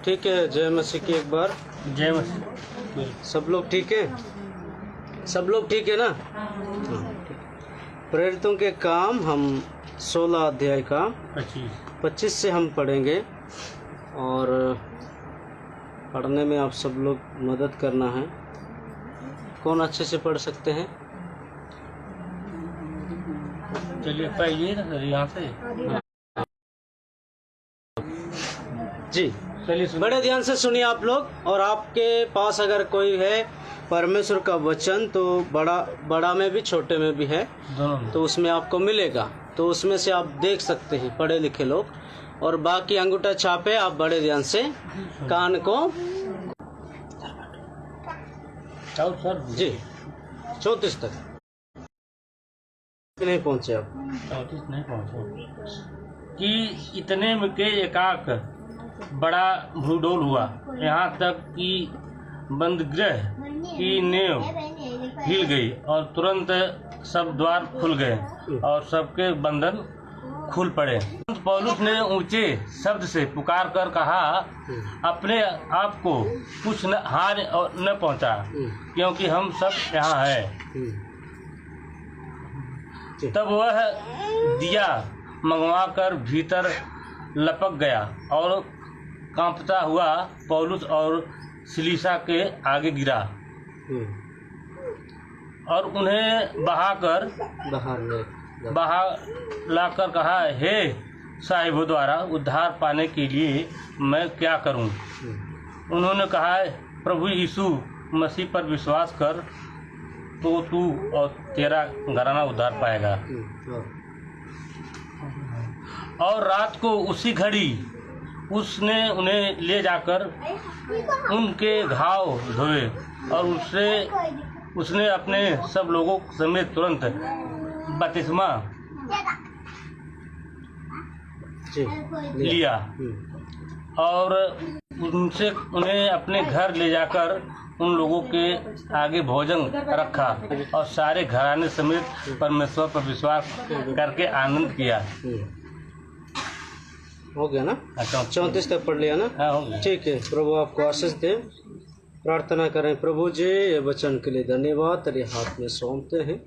ठीक है, जय मसीह की एक बार। जय मसीह। सब लोग ठीक है? सब लोग ठीक है ना? प्रेरितों के काम हम 16 अध्याय का 25 से हम पढ़ेंगे और पढ़ने में आप सब लोग मदद करना है। कौन अच्छे से पढ़ सकते हैं? चलिए पढ़िए ना सर यहाँ से। जी चलिए बड़े ध्यान से सुनिए आप लोग। और आपके पास अगर कोई है परमेश्वर का वचन तो बड़ा में भी छोटे में भी है, तो उसमें आपको मिलेगा, तो उसमें से आप देख सकते हैं पढ़े लिखे लोग। और बाकी अंगूठा छापे आप बड़े ध्यान से कान को सर जी 34 तक नहीं पहुंचे आप। 34 नहीं पहुँचे कि इतने में के एकाक बड़ा भूडोल हुआ, यहाँ तक कि बंदगृह की नींव हिल गई और तुरंत सब द्वार खुल गए और सबके बंधन खुल पड़े। पौलुस ने ऊंचे शब्द से पुकार कर कहा, अपने आप को कुछ हानि न पहुंचा, क्योंकि हम सब यहाँ हैं। तब वह दिया मंगवाकर भीतर लपक गया और कांपता हुआ पौलुस और सिलीसा के आगे गिरा और उन्हें बाहर लाकर कहा, हे साहिबों द्वारा उद्धार पाने के लिए मैं क्या करूं? उन्होंने कहा, प्रभु यीशु मसीह पर विश्वास कर तो तू और तेरा घराना उद्धार पाएगा। और रात को उसी घड़ी उसने उन्हें ले जाकर उनके घाव धोए और उसने अपने सब लोगों समेत तुरंत बपतिस्मा लिया और उन्हें अपने घर ले जाकर उन लोगों के आगे भोजन रखा और सारे घराने समेत परमेश्वर पर विश्वास करके आनंद किया। हो गया ना? 34 तक पढ़ लिया ना? हाँ, हो गया। ठीक है, प्रभु आपको आशीष दे। प्रार्थना करें। प्रभु जी, ये वचन के लिए धन्यवाद, तेरे हाथ में सौंपते हैं।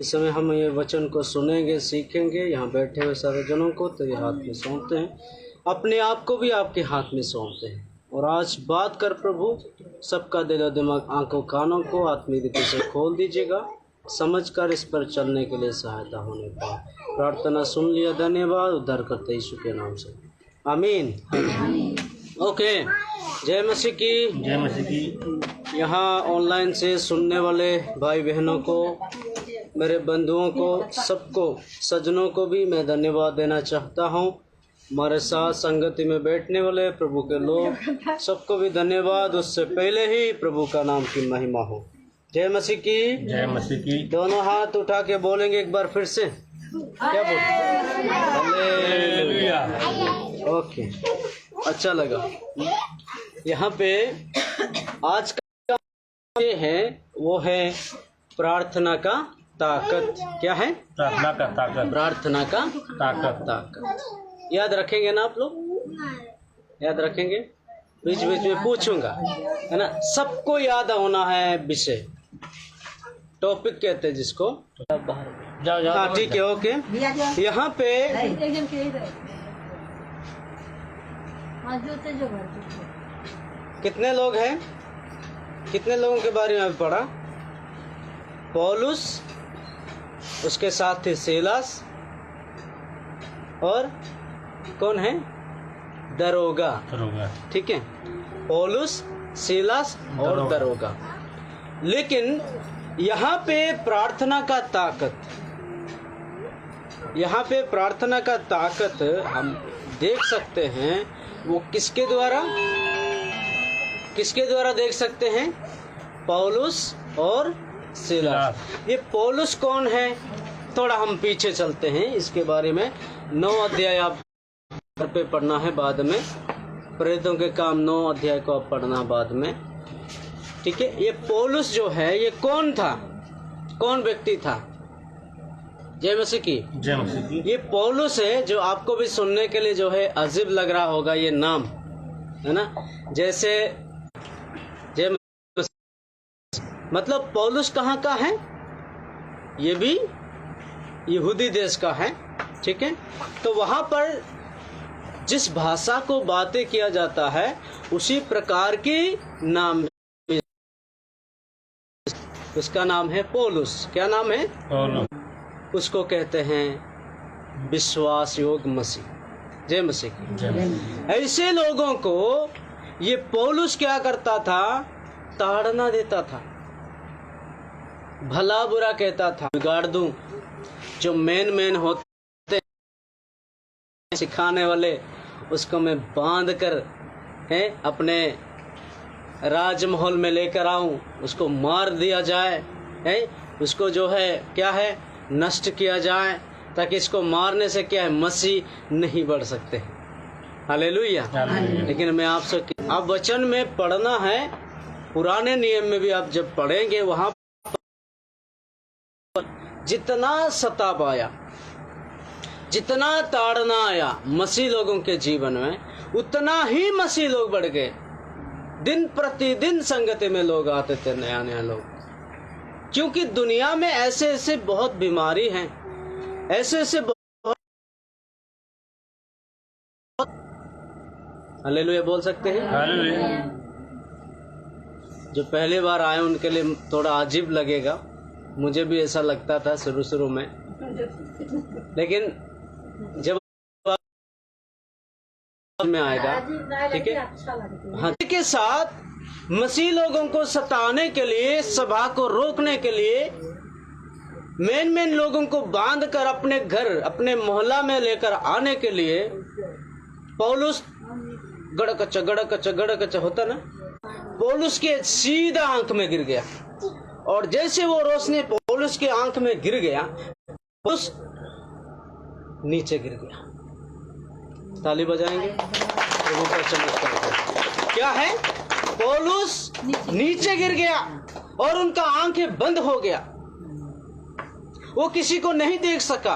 इस समय हम ये वचन को सुनेंगे, सीखेंगे। यहाँ बैठे हुए सारे जनों को तेरे हाथ में सौंपते हैं, अपने आप को भी आपके हाथ में सौंपते हैं। और आज बात कर प्रभु, सबका दिल दिमाग आंखों कानों को आत्मीय रीति से खोल दीजिएगा, समझकर इस पर चलने के लिए सहायता होने पाए। प्रार्थना सुन लिया, धन्यवाद। उद्धार करते यीशु के नाम से, आमीन। ओके, जय मसीह की। जय मसीह की। यहाँ ऑनलाइन से सुनने वाले भाई बहनों को, मेरे बंधुओं को, सबको, सज्जनों को भी मैं धन्यवाद देना चाहता हूँ। हमारे साथ संगति में बैठने वाले प्रभु के लोग, सबको भी धन्यवाद। उससे पहले ही प्रभु का नाम की महिमा हो। जय मसीह की। जय मसीह की। दोनों हाथ उठा के बोलेंगे एक बार फिर से, क्या बोलते? हालेलुया। ओके, अच्छा लगा। यहाँ पे आज का ये है, वो है प्रार्थना का ताकत। क्या है? प्रार्थना का ताकत। प्रार्थना का ताकत। याद रखेंगे ना आप लोग? याद रखेंगे? बीच बीच में पूछूंगा, है ना? सबको याद होना है विषय, टॉपिक कहते हैं जिसको। जाओ। हाँ ठीक है, ओके। यहाँ पे कितने लोग हैं? कितने लोगों के बारे में पढ़ा? पौलुस, उसके साथ थे सीलास, और कौन है? दरोगा। ठीक है, पौलुस, सीलास और दरोगा। लेकिन यहाँ पे प्रार्थना का ताकत, यहाँ पे प्रार्थना का ताकत हम देख सकते हैं। वो किसके द्वारा देख सकते हैं? पौलुस और सीलास। ये पौलुस कौन है? थोड़ा हम पीछे चलते हैं, इसके बारे में 9 अध्याय आप घर पे पढ़ना है बाद में। प्रेरितों के काम 9 अध्याय को आप पढ़ना बाद में, ठीक है। ये पौलुस जो है, ये कौन था? कौन व्यक्ति था? जय मसीह की। जय मसीह की। ये पौलुस है, जो आपको भी सुनने के लिए जो है अजीब लग रहा होगा ये नाम, है ना। जैसे मतलब पौलुस कहाँ का है? ये भी यहूदी देश का है, ठीक है। तो वहाँ पर जिस भाषा को बातें किया जाता है उसी प्रकार की नाम, उसका नाम है पौलुस। क्या नाम है? पौलुस। उसको कहते हैं विश्वास योग मसीह। जय मसीह की। ऐसे लोगों को ये पौलुस क्या करता था? ताड़ना देता था, भला बुरा कहता था, बिगाड़ दूं। जो मेन होते हैं सिखाने वाले, उसको मैं बांध कर अपने राजमहल में लेकर आऊं, उसको मार दिया जाए, उसको जो है क्या है नष्ट किया जाए, ताकि इसको मारने से क्या है मसीह नहीं बढ़ सकते। हालेलुया। लेकिन मैं आपसे आप वचन में पढ़ना है, पुराने नियम में भी आप जब पढ़ेंगे वहां जितना सताव आया, जितना ताड़ना आया मसीह लोगों के जीवन में, उतना ही मसीह लोग बढ़ गए। दिन प्रतिदिन संगति में लोग आते थे, नया नया लोग, क्योंकि दुनिया में ऐसे ऐसे बहुत बीमारी हैं, ऐसे ऐसे बहुत हालेलुया बोल सकते हैं। हालेलुया। जो पहली बार आए उनके लिए थोड़ा अजीब लगेगा, मुझे भी ऐसा लगता था शुरू में, लेकिन जब में आएगा, ठीक है। हाँ, के साथ मसीह लोगों को सताने के लिए, सभा को रोकने के लिए, मेन लोगों को बांध कर अपने घर, अपने मोहल्ला में लेकर आने के लिए पौलुस गड़कचा होता ना, पौलुस के सीधा आंख में गिर गया। और जैसे वो रोशनी पौलुस के आंख में गिर गया, पौलुस नीचे गिर गया। ताली बजाएंगे प्रभु का चमत्कार। क्या है? पौलुस नीचे गिर गया और उनका आंखें बंद हो गया, वो किसी को नहीं देख सका।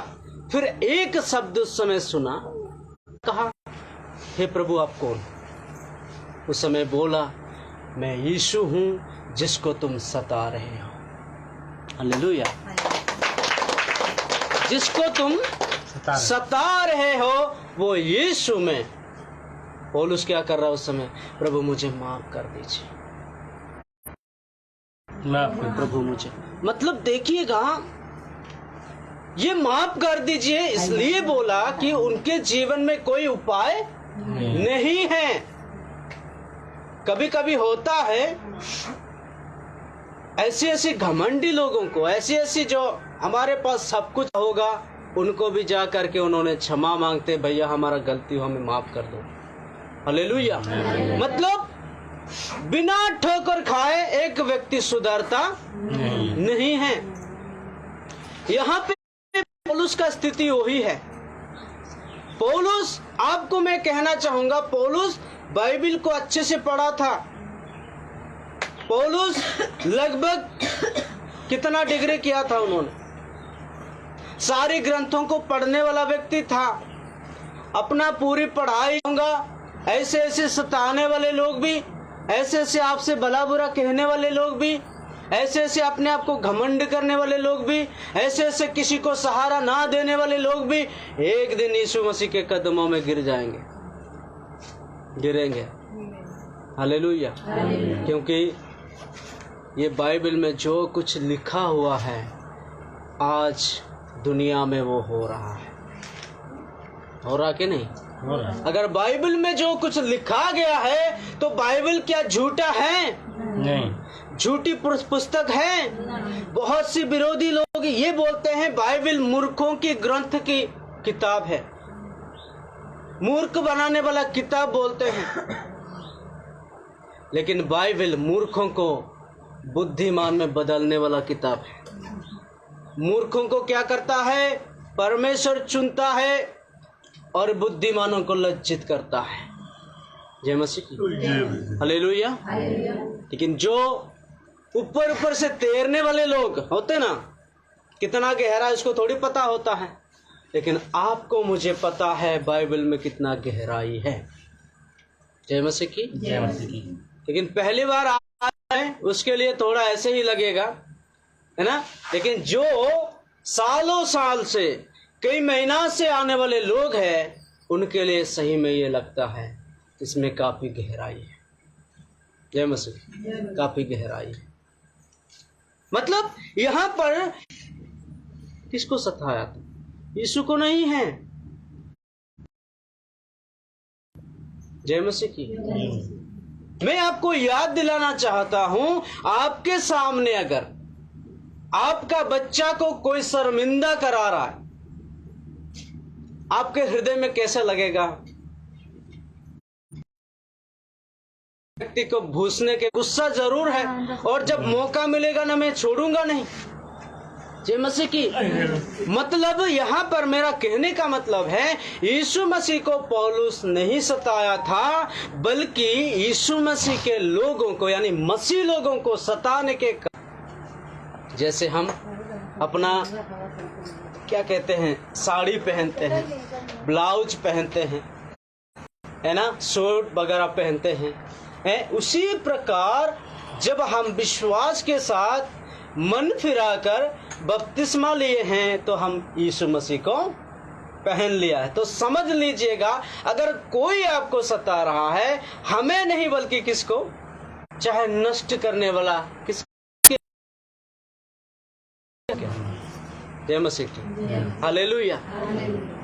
फिर एक शब्द उस समय सुना, कहा हे प्रभु आप कौन? उस समय बोला मैं यीशु हूं जिसको तुम सता रहे हो। हालेलुया। जिसको तुम सता रहे हो वो यीशु में। पौलुस क्या कर रहा उस समय? प्रभु मुझे माफ कर दीजिए, प्रभु मुझे, मतलब देखिएगा, ये माफ कर दीजिए इसलिए बोला कि उनके जीवन में कोई उपाय नहीं है। कभी कभी होता है ऐसे घमंडी लोगों को, ऐसी जो हमारे पास सब कुछ होगा, उनको भी जा करके उन्होंने क्षमा मांगते, भैया हमारा गलती हो, हमें माफ कर दो। हालेलुया। मतलब बिना ठोकर खाए एक व्यक्ति सुधरता नहीं है। यहाँ पे पौलुस का स्थिति वही है। पौलुस, आपको मैं कहना चाहूंगा, पौलुस बाइबल को अच्छे से पढ़ा था। पौलुस लगभग कितना डिग्री किया था उन्होंने? सारे ग्रंथों को पढ़ने वाला व्यक्ति था। अपना पूरी पढ़ाई होगा। ऐसे सताने वाले लोग भी, ऐसे आपसे भला बुरा कहने वाले लोग भी, ऐसे अपने आप को घमंड करने वाले लोग भी, ऐसे किसी को सहारा ना देने वाले लोग भी एक दिन यीशु मसीह के कदमों में गिर जाएंगे, गिरेंगे। हालेलुया। क्योंकि ये बाइबल में जो कुछ लिखा हुआ है आज दुनिया में वो हो रहा है। हो रहा कि नहीं? हो रहा। अगर बाइबल में जो कुछ लिखा गया है तो बाइबल क्या झूठा है? नहीं। झूठी पुस्तक है। बहुत सी विरोधी लोग ये बोलते हैं बाइबल मूर्खों की ग्रंथ की किताब है, मूर्ख बनाने वाला किताब बोलते हैं। लेकिन बाइबल मूर्खों को बुद्धिमान में बदलने वाला किताब है। मूर्खों को क्या करता है? परमेश्वर चुनता है और बुद्धिमानों को लज्जित करता है। जय मसीह की। हालेलुया। लेकिन जो ऊपर से तैरने वाले लोग होते ना, कितना गहरा इसको थोड़ी पता होता है, लेकिन आपको मुझे पता है बाइबल में कितना गहराई है। जय मसीह की। जय मसीह की। लेकिन पहली बार आए उसके लिए थोड़ा ऐसे ही लगेगा, है ना। लेकिन जो सालों साल से, कई महीना से आने वाले लोग हैं, उनके लिए सही में ये लगता है इसमें काफी गहराई है। जय मसीह। काफी गहराई है। मतलब यहां पर किसको सताया था? यीशु को नहीं है। जय मसीह की। मैं आपको याद दिलाना चाहता हूं, आपके सामने अगर आपका बच्चा को कोई शर्मिंदा करा रहा है, आपके हृदय में कैसा लगेगा? व्यक्ति को भूसने के गुस्सा जरूर है, और जब मौका मिलेगा ना, मैं छोड़ूंगा नहीं। जय मसीह की। मतलब यहां पर मेरा कहने का मतलब है, यीशु मसीह को पौलुस नहीं सताया था, बल्कि यीशु मसीह के लोगों को, यानी मसीह लोगों को सताने के, जैसे हम अपना क्या कहते हैं, साड़ी पहनते हैं, ब्लाउज पहनते हैं, है ना, सूट वगैरह पहनते हैं, उसी प्रकार जब हम विश्वास के साथ मन फिराकर बपतिस्मा लिए हैं, तो हम यीशु मसीह को पहन लिया है। तो समझ लीजिएगा, अगर कोई आपको सता रहा है, हमें नहीं बल्कि किसको, चाहे नष्ट करने वाला किसके। जय मसीह की। हालेलुया।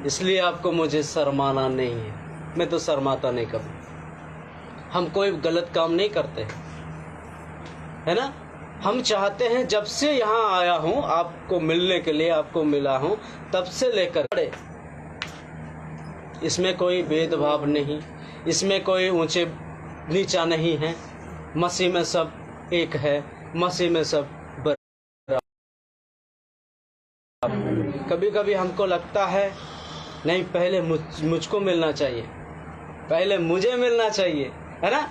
इसलिए आपको मुझे शर्माना नहीं है। मैं तो शर्माता नहीं कभी। हम कोई गलत काम नहीं करते, है ना। हम चाहते हैं, जब से यहाँ आया हूँ आपको मिलने के लिए, आपको मिला हूँ, तब से लेकर इसमें कोई भेदभाव नहीं, इसमें कोई ऊंचे नीचा नहीं है। मसीह में सब एक है, मसीह में सब बराबर। कभी कभी हमको लगता है नहीं, पहले मुझको मिलना चाहिए, पहले मुझे मिलना चाहिए, है ना।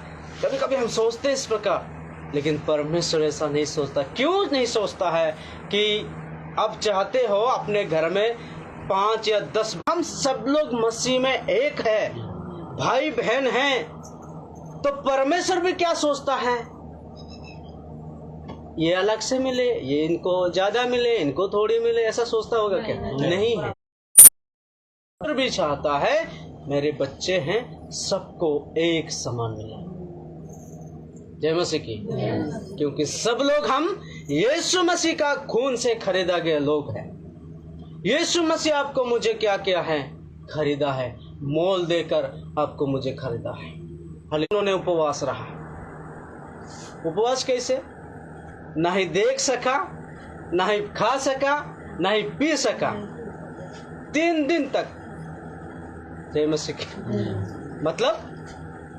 कभी कभी हम सोचते इस प्रकार, लेकिन परमेश्वर ऐसा नहीं सोचता। क्यों नहीं सोचता है कि अब चाहते हो अपने घर में 5 या 10, हम सब लोग मसीह में एक है, भाई बहन हैं। तो परमेश्वर भी क्या सोचता है, ये अलग से मिले, ये इनको ज्यादा मिले, इनको थोड़ी मिले, ऐसा सोचता होगा क्या? नहीं है। परमेश्वर भी चाहता है मेरे बच्चे हैं, सबको एक समान मिले। जय मसीह की। क्योंकि सब लोग हम यीशु मसीह का खून से खरीदा गए लोग हैं। यीशु मसीह आपको मुझे क्या किया है? खरीदा है, मोल देकर आपको मुझे खरीदा है। उन्होंने उपवास रहा। उपवास कैसे? ना ही देख सका, ना ही खा सका, ना ही पी सका, 3 दिन तक। जय मसीह की। मतलब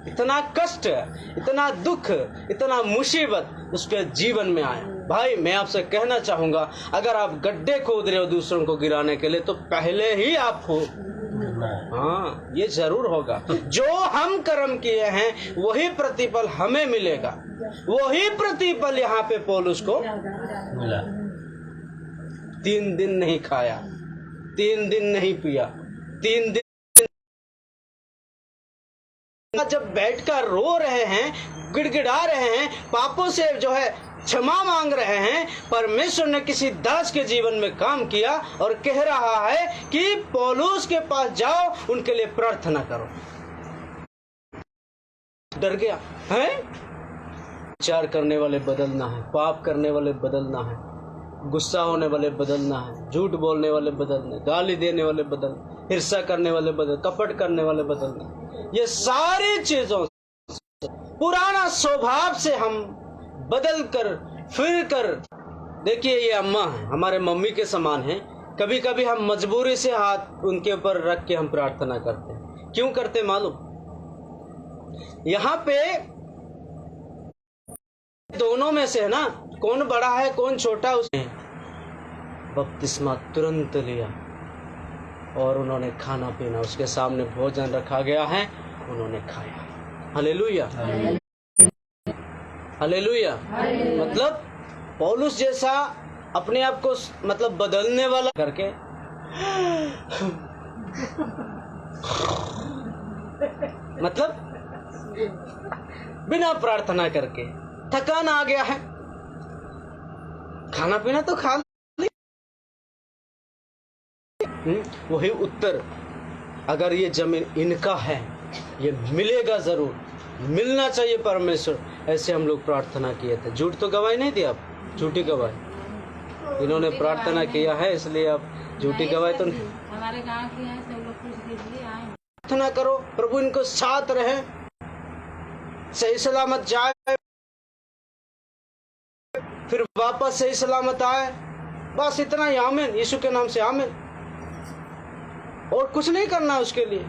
इतना कष्ट, इतना दुख, इतना मुसीबत उसके जीवन में आया। भाई मैं आपसे कहना चाहूंगा, अगर आप गड्ढे खोद रहे हो दूसरों को गिराने के लिए, तो पहले ही आप हो। हाँ, ये जरूर होगा। जो हम कर्म किए हैं वही प्रतिफल हमें मिलेगा। वही प्रतिफल यहाँ पे पौलुस को मिला। 3 दिन नहीं खाया, 3 दिन नहीं पिया, 3 दिन जब बैठकर रो रहे हैं, गिड़गिड़ा रहे हैं, पापों से जो है क्षमा मांग रहे हैं, परमेश्वर ने किसी दास के जीवन में काम किया और कह रहा है कि पौलुस के पास जाओ, उनके लिए प्रार्थना करो। डर गया है। विचार करने वाले बदलना है, पाप करने वाले बदलना है, गुस्सा होने वाले बदलना है, झूठ बोलने वाले बदलने, गाली देने वाले बदलने, ईर्ष्या करने वाले बदल, कपट करने वाले बदलने। ये सारी चीजों पुराना स्वभाव से हम बदल कर फिर कर। देखिए ये अम्मा है, हमारे मम्मी के समान है। कभी कभी हम मजबूरी से हाथ उनके ऊपर रख के हम प्रार्थना करते हैं। क्यों करते मालूम? यहाँ पे दोनों में से है ना, कौन बड़ा है कौन छोटा। उसने बपतिस्मा तुरंत लिया और उन्होंने खाना पीना, उसके सामने भोजन रखा गया है, उन्होंने खाया। Hallelujah, hallelujah. मतलब पौलुस जैसा अपने आप को मतलब बदलने वाला करके मतलब बिना प्रार्थना करके। थकान आ गया है, खाना पीना तो खा ली। वही उत्तर, अगर ये जमीन इनका है, ये मिलेगा जरूर, मिलना चाहिए परमेश्वर, ऐसे हम लोग प्रार्थना किए थे। झूठ तो गवाही नहीं दी आप, झूठी गवाही। इन्होंने प्रार्थना किया है इसलिए आप झूठी गवाही तो नहीं। हमारे गांव के हैं, सब लोग पूछ लीजिए, आए। प्रार्थना करो, प्रभु इनको साथ रहे, सही सलामत जाए, फिर वापस सही सलामत आए। बस इतना ही, आमीन। यीशु के नाम से आमीन। और कुछ नहीं करना उसके लिए।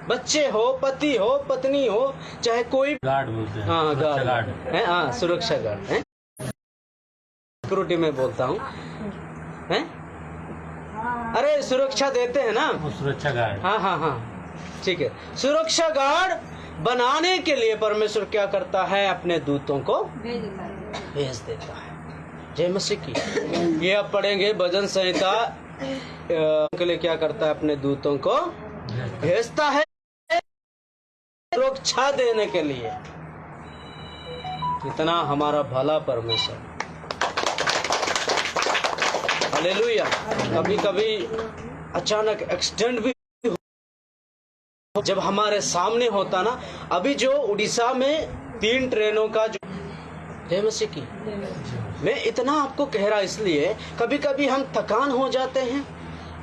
बच्चे हो, पति हो, पत्नी हो, चाहे कोई, गार्ड बोलते हैं। हाँ गार्ड है, हाँ सुरक्षा गार्ड है, सिक्योरिटी में बोलता हूँ, हैं? अरे सुरक्षा देते हैं ना, वो सुरक्षा गार्ड। हाँ हाँ हाँ, ठीक है। सुरक्षा गार्ड बनाने के लिए परमेश्वर क्या करता है, अपने दूतों को भेज देता है। जय मसीह की। ये आप पढ़ेंगे भजन संहिता के लिए क्या करता है, अपने दूतों को भेजता है सुरक्षा देने के लिए। इतना हमारा भला परमेश्वर, हालेलुया। कभी कभी अचानक एक्सीडेंट भी जब हमारे सामने होता ना, अभी जो उड़ीसा में 3 ट्रेनों का जो, जय मसीह की, मैं इतना आपको कह रहा इसलिए कभी कभी हम थकान हो जाते हैं,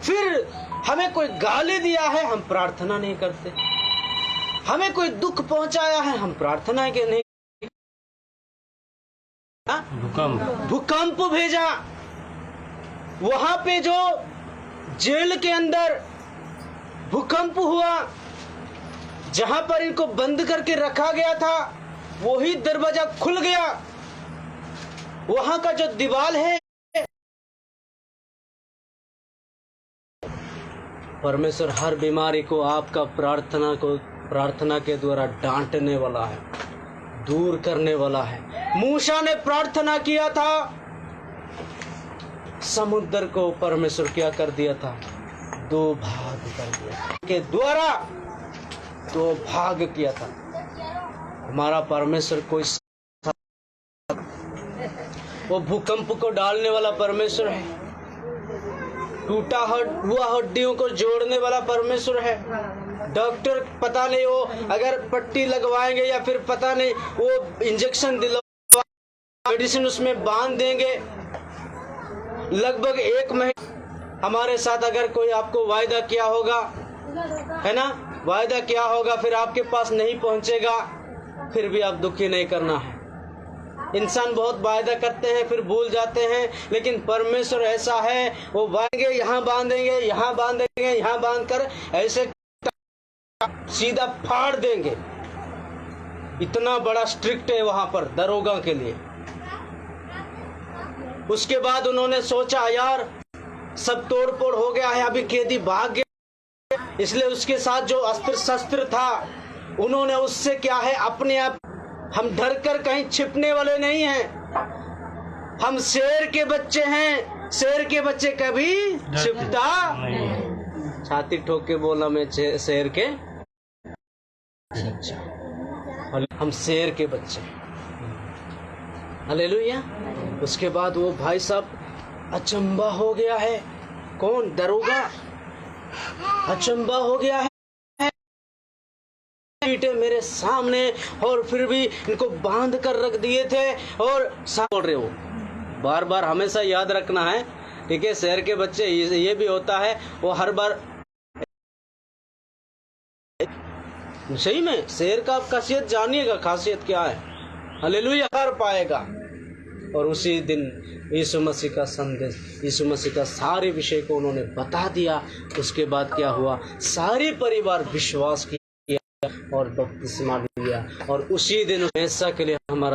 फिर हमें कोई गाली दिया है, हम प्रार्थना नहीं करते। हमें कोई दुख पहुंचाया है, हम प्रार्थना के नहीं। भूकंप भेजा, वहां पे जो जेल के अंदर भूकंप हुआ, जहां पर इनको बंद करके रखा गया था, वही दरवाजा खुल गया। वहां का जो दीवार है, परमेश्वर हर बीमारी को आपका प्रार्थना के द्वारा डांटने वाला है, दूर करने वाला है। मूसा ने प्रार्थना किया था, समुद्र को परमेश्वर क्या कर दिया था, 2 भाग कर दिया, के द्वारा 2 भाग किया था। हमारा परमेश्वर कोई, वो भूकंप को डालने वाला परमेश्वर है, टूटा हुआ हड्डियों को जोड़ने वाला परमेश्वर है। डॉक्टर पता नहीं वो अगर पट्टी लगवाएंगे या फिर पता नहीं वो इंजेक्शन दिलवा, मेडिसिन उसमें बांध देंगे, लगभग 1 महीने। हमारे साथ अगर कोई आपको वायदा किया होगा, है ना, वायदा किया होगा, फिर आपके पास नहीं पहुंचेगा, फिर भी आप दुखी नहीं करना है। इंसान बहुत वायदा करते हैं फिर भूल जाते हैं, लेकिन परमेश्वर ऐसा है, वो बांधेंगे, यहाँ बांधेंगे, यहाँ बांधेंगे, यहाँ बांध कर ऐसे सीधा फाड़ देंगे। इतना बड़ा स्ट्रिक्ट है वहां पर दरोगा के लिए। उसके बाद उन्होंने सोचा यार सब तोड़ फोड़ हो गया है, अभी कैदी भाग गया, इसलिए उसके साथ जो अस्त्र शस्त्र था उन्होंने उससे क्या है, अपने आप, हम डर कर कहीं छिपने वाले नहीं हैं, हम शेर के बच्चे हैं, शेर के बच्चे कभी छिपता नहीं। छाती ठोक के बोला मैं शेर के, हम शेर के बच्चे। हालेलुया। उसके बाद वो भाई साहब अचंबा हो गया है, कौन, दरोगा अचंबा हो गया है, मेरे सामने, और फिर भी इनको बांध कर रख दिए थे। और बोल रहे हो, बार बार हमेशा याद रखना है, ठीक है। शेर के बच्चे ये भी होता है, वो हर बार सही में शेर का आप खासियत जानिएगा, खासियत क्या है, हालेलुया, कर पाएगा। और उसी दिन यीशु मसीह का संदेश, यीशु मसीह का सारे विषय को उन्होंने बता दिया। उसके बाद क्या हुआ, सारे परिवार विश्वास किया और बपतिस्मा लिया, और उसी दिन हमेशा के लिए हमारा